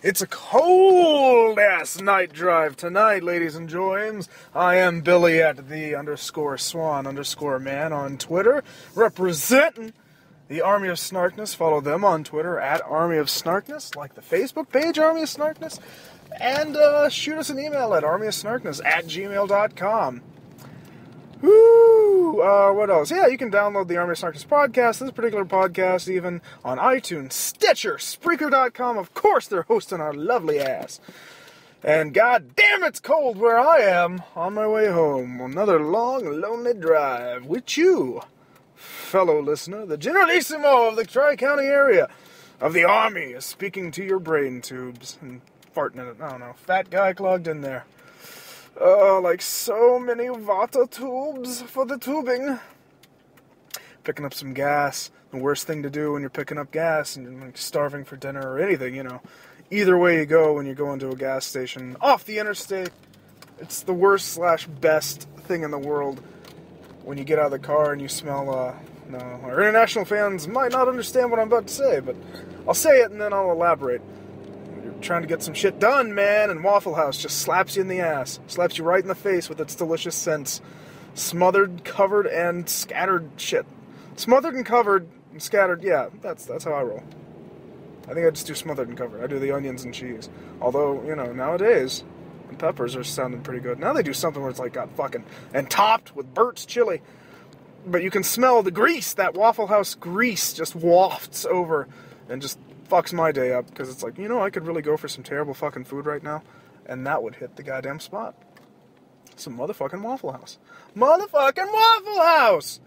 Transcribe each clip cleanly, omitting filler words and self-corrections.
It's a cold-ass night drive tonight, ladies and joins. I am Billy at the _Swan_man on Twitter, representing the Army of Snarkness. Follow them on Twitter at Army of Snarkness, like the Facebook page Army of Snarkness, and shoot us an email at armyofsnarkness@gmail.com. Woo! What else? Yeah, you can download the Army of Snarkness podcast, this particular podcast, even on iTunes, Stitcher, Spreaker.com. Of course, they're hosting our lovely ass. And god damn, it's cold where I am on my way home. Another long, lonely drive with you, fellow listener. The Generalissimo of the Tri-County area of the Army is speaking to your brain tubes and farting in it. I don't know. Fat guy clogged in there. Like so many water tubes for the tubing. Picking up some gas. The worst thing to do when you're picking up gas and you're like starving for dinner or anything, you know. Either way you go when you're going to a gas station off the interstate, it's the worst / best thing in the world when you get out of the car and you smell, no, our international fans might not understand what I'm about to say, but I'll say it and then I'll elaborate. Trying to get some shit done, man, and Waffle House just slaps you in the ass. Slaps you right in the face with its delicious scents. Smothered, covered, and scattered shit. Smothered and covered and scattered, yeah, that's how I roll. I think I just do smothered and covered. I do the onions and cheese. Although, you know, nowadays, the peppers are sounding pretty good. Now they do something where it's like got fucking, and topped with Burt's chili. But you can smell the grease, that Waffle House grease just wafts over and just fucks my day up, because it's like, you know, I could really go for some terrible fucking food right now, and that would hit the goddamn spot. Some motherfucking Waffle House. Motherfucking Waffle House!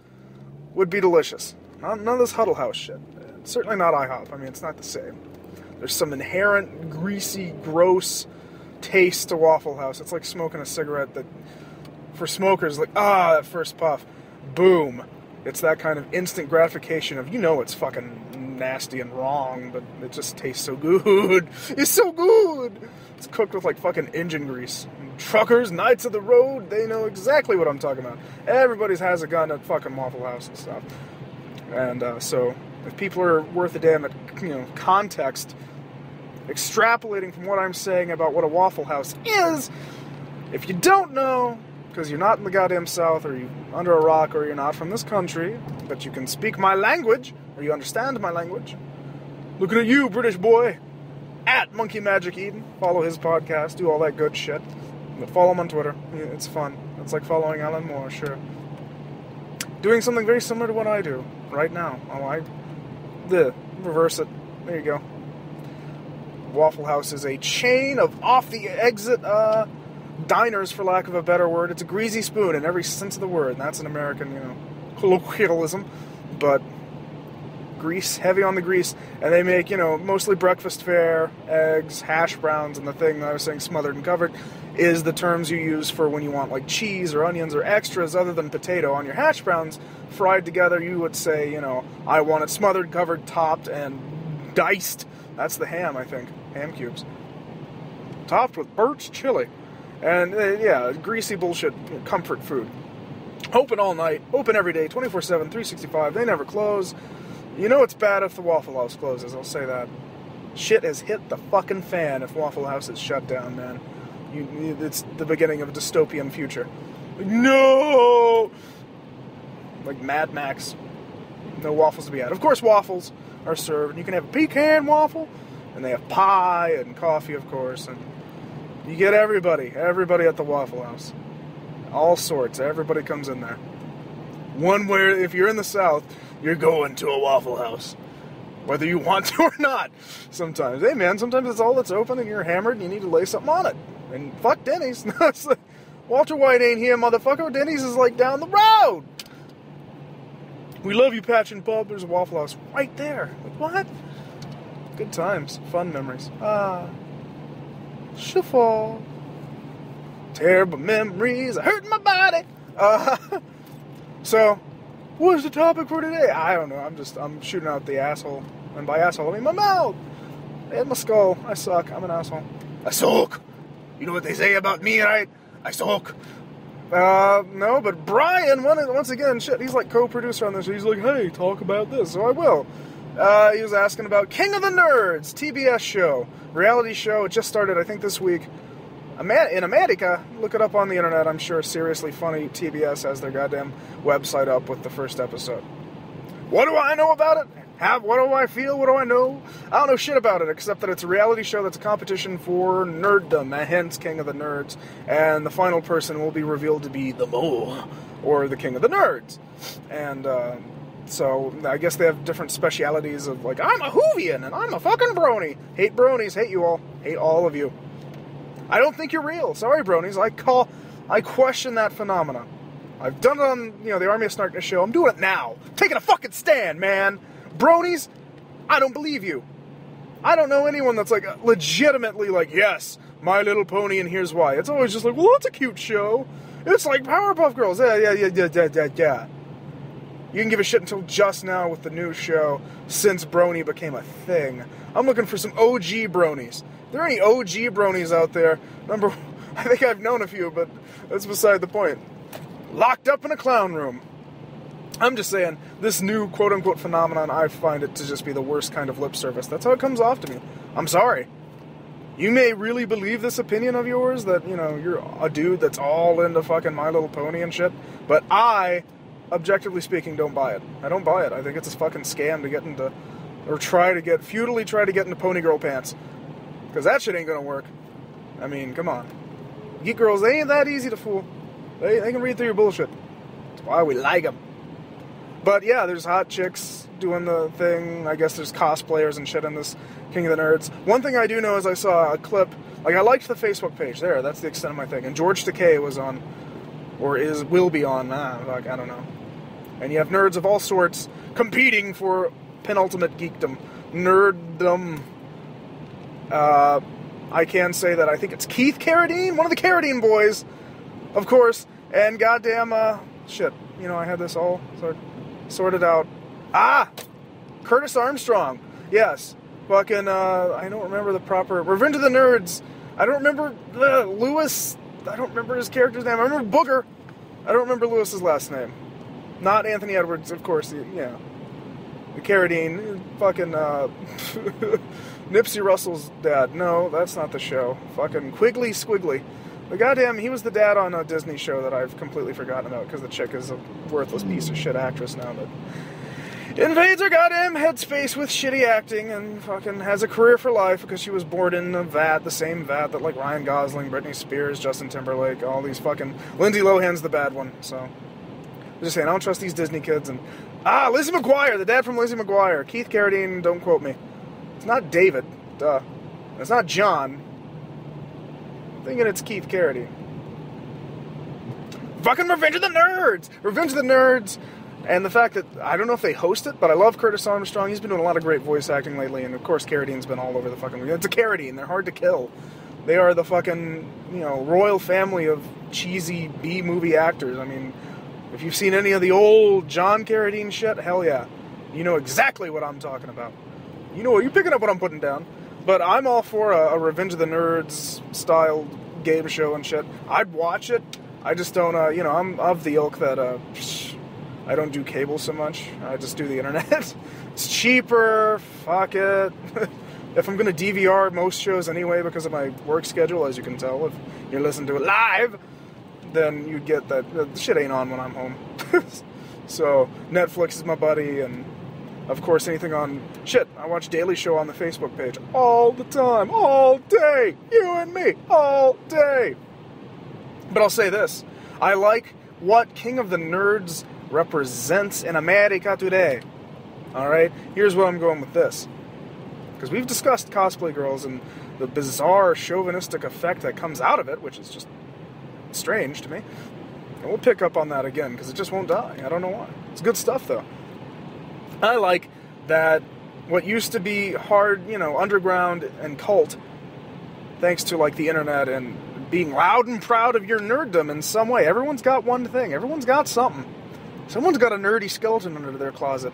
Would be delicious. None of this Huddle House shit. It's certainly not IHOP. I mean, it's not the same. There's some inherent, greasy, gross taste to Waffle House. It's like smoking a cigarette that, for smokers, like, that first puff. Boom. It's that kind of instant gratification of, you know, it's fucking nasty and wrong, but it just tastes so good. It's so good. It's cooked with like fucking engine grease. Truckers, Knights of the Road, they know exactly what I'm talking about. Everybody has a gun at fucking Waffle House and stuff. And so if people are worth a damn at, you know, context, extrapolating from what I'm saying about what a Waffle House is, if you don't know, because you're not in the goddamn South, or you're under a rock, or you're not from this country, but you can speak my language, or you understand my language. Looking at you, British boy. At Monkey Magic Eden. Follow his podcast, do all that good shit. But follow him on Twitter. It's fun. It's like following Alan Moore, sure. Doing something very similar to what I do right now. Reverse it. There you go. Waffle House is a chain of off-the-exit, diners, for lack of a better word. It's a greasy spoon in every sense of the word, and that's an American, you know, colloquialism, but grease, heavy on the grease, and they make, you know, mostly breakfast fare, eggs, hash browns, and the thing that I was saying, smothered and covered, is the terms you use for when you want, like, cheese or onions or extras other than potato on your hash browns fried together. You would say, you know, I want it smothered, covered, topped, and diced. That's the ham, I think. Ham cubes. Topped with Burt's chili. And, yeah, greasy bullshit, comfort food. Open all night, open every day, 24/7, 365, they never close. You know it's bad if the Waffle House closes, I'll say that. Shit has hit the fucking fan if Waffle House is shut down, man. It's the beginning of a dystopian future. Like, no! Like Mad Max. No waffles to be had. Of course, waffles are served, and you can have a pecan waffle, and they have pie and coffee, of course, and you get everybody at the Waffle House. All sorts, everybody comes in there. One where, if you're in the South, you're going to a Waffle House. Whether you want to or not. Sometimes. Hey man, sometimes it's all that's open and you're hammered and you need to lay something on it. And fuck Denny's. It's like, Walter White ain't here, motherfucker. Denny's is like down the road. We love you, Patch and Pub. There's a Waffle House right there. Like, what? Good times. Fun memories. Shuffle. Terrible memories. Hurting my body. So, what's the topic for today? I don't know. I'm shooting out the asshole. And by asshole, I mean my mouth. And my skull. I suck. I'm an asshole. I suck. You know what they say about me, right? I suck. No, but Brian, once again, shit, he's like co-producer on this. He's like, hey, talk about this. So I will. He was asking about King of the Nerds, TBS show, reality show. It just started, I think, this week. In America, look it up on the internet. I'm sure Seriously Funny TBS has their goddamn website up with the first episode. What do I know about it? What do I feel? What do I know? I don't know shit about it, except that it's a reality show that's a competition for nerddom, hence King of the Nerds. And the final person will be revealed to be the Mole, or the King of the Nerds. And, so, I guess they have different specialities of, like, I'm a Whovian, and I'm a fucking brony. Hate bronies, hate you all. Hate all of you. I don't think you're real. Sorry, bronies. I question that phenomena. I've done it on, the Army of Snarkness show. I'm doing it now. Taking a fucking stand, man. Bronies, I don't believe you. I don't know anyone that's, like, legitimately like, yes, My Little Pony, and here's why. It's always just like, well, that's a cute show. It's like Powerpuff Girls. Yeah. You can give a shit until just now with the new show, since brony became a thing. I'm looking for some OG bronies. Are there any OG bronies out there? I think I've known a few, but that's beside the point. Locked up in a clown room. I'm just saying, this new quote-unquote phenomenon, I find it to just be the worst kind of lip service. That's how it comes off to me. I'm sorry. You may really believe this opinion of yours, that, you're a dude that's all into fucking My Little Pony and shit, but I, objectively speaking, don't buy it. I don't buy it. I think it's a fucking scam to get into, or futilely try to get into pony girl pants. Because that shit ain't gonna work. I mean, come on. Geek girls, they ain't that easy to fool. They can read through your bullshit. That's why we like them. But yeah, there's hot chicks doing the thing. I guess there's cosplayers and shit in this King of the Nerds. One thing I do know is I saw a clip. Like, I liked the Facebook page. There, that's the extent of my thing. And George Takei was on, or will be on. I don't know. And you have nerds of all sorts competing for penultimate geekdom. Nerddom. I can say that I think it's Keith Carradine, one of the Carradine boys, of course, and goddamn, shit, I had this all sorted out. Curtis Armstrong, yes, fucking, I don't remember the proper, Revenge of the Nerds, I don't remember, Lewis, I don't remember his character's name, I remember Booger, I don't remember Lewis's last name, not Anthony Edwards, of course, the Carradine, fucking, Nipsey Russell's dad. No, that's not the show. Fucking Quigley Squiggly. But goddamn, he was the dad on a Disney show that I've completely forgotten about because the chick is a worthless piece of shit actress now that invades her goddamn headspace with shitty acting and fucking has a career for life because she was born in a vat, the same vat that like Ryan Gosling, Britney Spears, Justin Timberlake, all these fucking... Lindsay Lohan's the bad one, so... I'm just saying, I don't trust these Disney kids and... Lizzie McGuire, the dad from Lizzie McGuire. Keith Carradine, don't quote me. It's not David, duh. It's not John. I'm thinking it's Keith Carradine. Fucking Revenge of the Nerds! Revenge of the Nerds! And the fact that, I don't know if they host it, but I love Curtis Armstrong. He's been doing a lot of great voice acting lately, and of course Carradine's been all over the fucking... It's a Carradine, they're hard to kill. They are the fucking, royal family of cheesy B-movie actors. I mean, if you've seen any of the old John Carradine shit, hell yeah. You know exactly what I'm talking about. You're picking up what I'm putting down. But I'm all for a Revenge of the Nerds style game show and shit. I'd watch it. I just don't, I'm of the ilk that, I don't do cable so much. I just do the internet. It's cheaper. Fuck it. If I'm going to DVR most shows anyway because of my work schedule, as you can tell, if you're listening to it live, then you'd get that. The shit ain't on when I'm home. So, Netflix is my buddy, and of course, anything on... Shit, I watch Daily Show on the Facebook page all the time, all day, you and me, all day. But I'll say this, I like what King of the Nerds represents in America today. Alright, here's where I'm going with this. Because we've discussed cosplay girls and the bizarre chauvinistic effect that comes out of it, which is just strange to me. And we'll pick up on that again, because it just won't die. I don't know why. It's good stuff, though. I like that what used to be hard, underground and cult, thanks to, like, the internet and being loud and proud of your nerddom in some way. Everyone's got one thing. Everyone's got something. Someone's got a nerdy skeleton under their closet.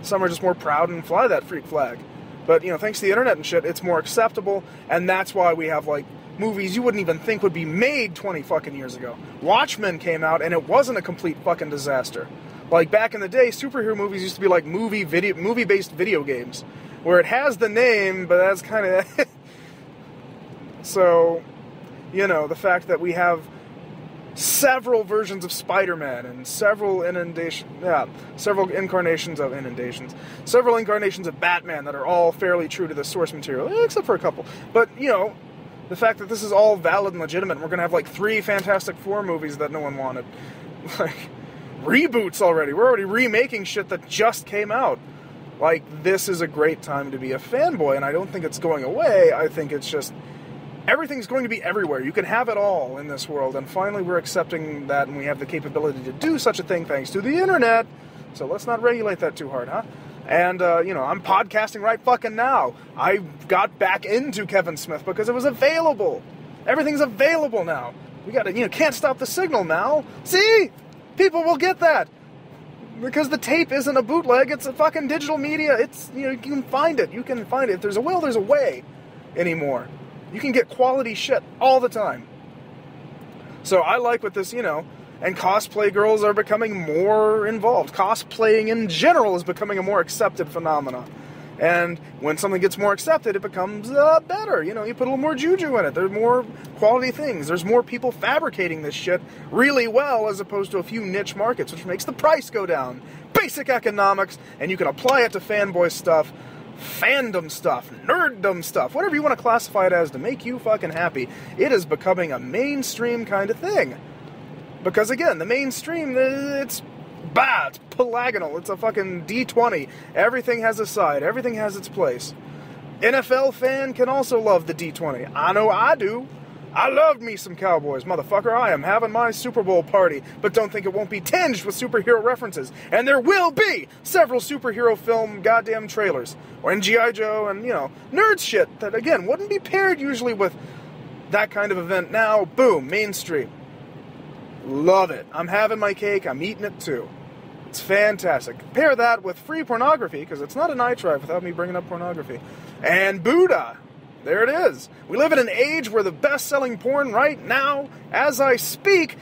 Some are just more proud and fly that freak flag. But, thanks to the internet and shit, it's more acceptable, and that's why we have, like, movies you wouldn't even think would be made 20 fucking years ago. Watchmen came out, and it wasn't a complete fucking disaster. Like, back in the day, superhero movies used to be like movie-based video games, where it has the name, but that's kind of... So, you know, the fact that we have several versions of Spider-Man and several incarnations of Batman that are all fairly true to the source material, except for a couple. But, you know, the fact that this is all valid and legitimate, and we're going to have like 3 Fantastic Four movies that no one wanted. Like, reboots already. We're already remaking shit that just came out. Like, this is a great time to be a fanboy, and I don't think it's going away. I think it's just... everything's going to be everywhere. You can have it all in this world, and finally we're accepting that, and we have the capability to do such a thing thanks to the internet. So let's not regulate that too hard, huh? And, you know, I'm podcasting right fucking now. I got back into Kevin Smith because it was available. Everything's available now. We gotta, you know, can't stop the signal now. See? People will get that. Because the tape isn't a bootleg, it's a fucking digital media. It's, you know, you can find it. You can find it. If there's a will, there's a way anymore. You can get quality shit all the time. So I like what this, you know, and cosplay girls are becoming more involved. Cosplaying in general is becoming a more accepted phenomenon. And when something gets more accepted, it becomes better. You know, you put a little more juju in it. There's more quality things. There's more people fabricating this shit really well as opposed to a few niche markets, which makes the price go down. Basic economics, and you can apply it to fanboy stuff, fandom stuff, nerddom stuff, whatever you want to classify it as to make you fucking happy. It is becoming a mainstream kind of thing. Because again, the mainstream, it's bad, it's pelagonal, it's a fucking D20. Everything has a side, everything has its place. NFL fan can also love the D20. I know I do. I love me some Cowboys, motherfucker. I am having my Super Bowl party, but don't think it won't be tinged with superhero references. And there will be several superhero film goddamn trailers, or in G.I. Joe, and, you know, nerd shit that, again, wouldn't be paired usually with that kind of event. Now, boom, mainstream. Love it. I'm having my cake, I'm eating it too. It's fantastic. Pair that with free pornography, because it's not a night drive without me bringing up pornography. And Buddha. There it is. We live in an age where the best-selling porn right now, as I speak,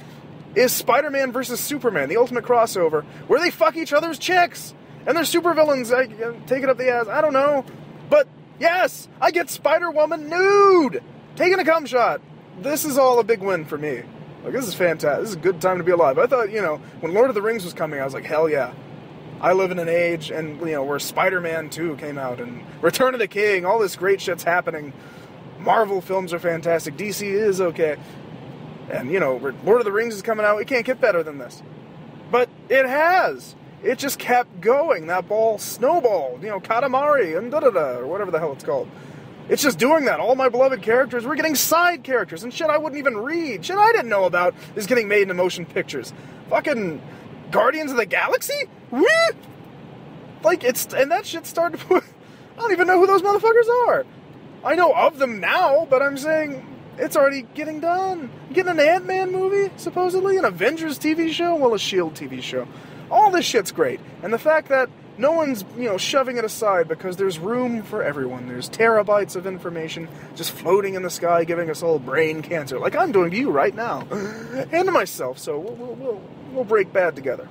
is Spider-Man vs. Superman, the ultimate crossover, where they fuck each other's chicks. And they're supervillains. Take it up the ass. I don't know. But, yes, I get Spider-Woman nude. Taking a cum shot. This is all a big win for me. Like, this is fantastic. This is a good time to be alive. I thought, you know, when Lord of the Rings was coming, I was like, hell yeah. I live in an age, and, you know, where Spider-Man 2 came out, and Return of the King, all this great shit's happening. Marvel films are fantastic. DC is okay. And, you know, Lord of the Rings is coming out. It can't get better than this. But it has. It just kept going. That ball snowballed. You know, Katamari and da-da-da, or whatever the hell it's called. It's just doing that. All my beloved characters, we're getting side characters, and shit I wouldn't even read. Shit I didn't know about is getting made into motion pictures. Fucking Guardians of the Galaxy? Woo! Like, and that shit started to... I don't even know who those motherfuckers are. I know of them now, but I'm saying it's already getting done. You're getting an Ant-Man movie, supposedly, an Avengers TV show, well, a S.H.I.E.L.D. TV show. All this shit's great. And the fact that no one's, you know, shoving it aside because there's room for everyone. There's terabytes of information just floating in the sky, giving us all brain cancer, like I'm doing to you right now, and to myself. So we'll break bad together.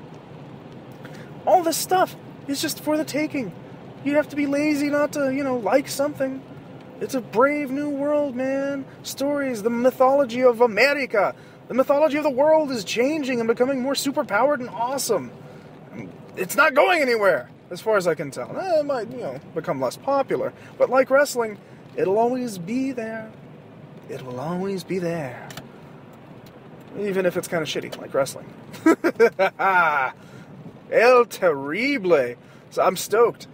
All this stuff is just for the taking. You have to be lazy not to, you know, like something. It's a brave new world, man. Stories, the mythology of America, the mythology of the world is changing and becoming more superpowered and awesome. It's not going anywhere, as far as I can tell. It might, you know, become less popular. But like wrestling, it'll always be there. It will always be there. Even if it's kind of shitty, like wrestling. El Terrible. So I'm stoked.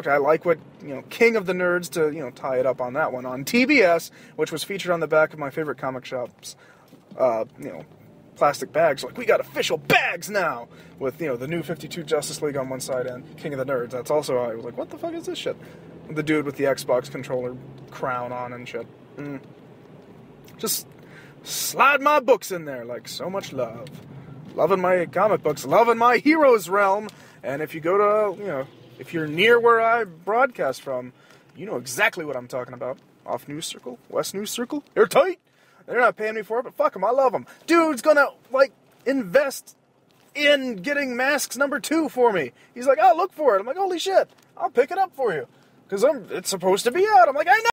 I like what, you know, King of the Nerds, to, you know, tie it up on that one, on TBS, which was featured on the back of my favorite comic shop's, you know, plastic bags. Like, we got official bags now, with, you know, the new 52 Justice League on one side and King of the Nerds. That's also, I was like, what the fuck is this shit? The dude with the Xbox controller crown on and shit. Just slide my books in there, like so much love. Loving my comic books, loving my heroes realm. And if you go to, you know, if you're near where I broadcast from, you know exactly what I'm talking about. Off News Circle, West News Circle, they're tight. They're not paying me for it, but fuck them, I love them. Dude's gonna, like, invest in getting Masks #2 for me. He's like, oh, look for it. I'm like, holy shit, I'll pick it up for you. Because it's supposed to be out. I'm like, I know.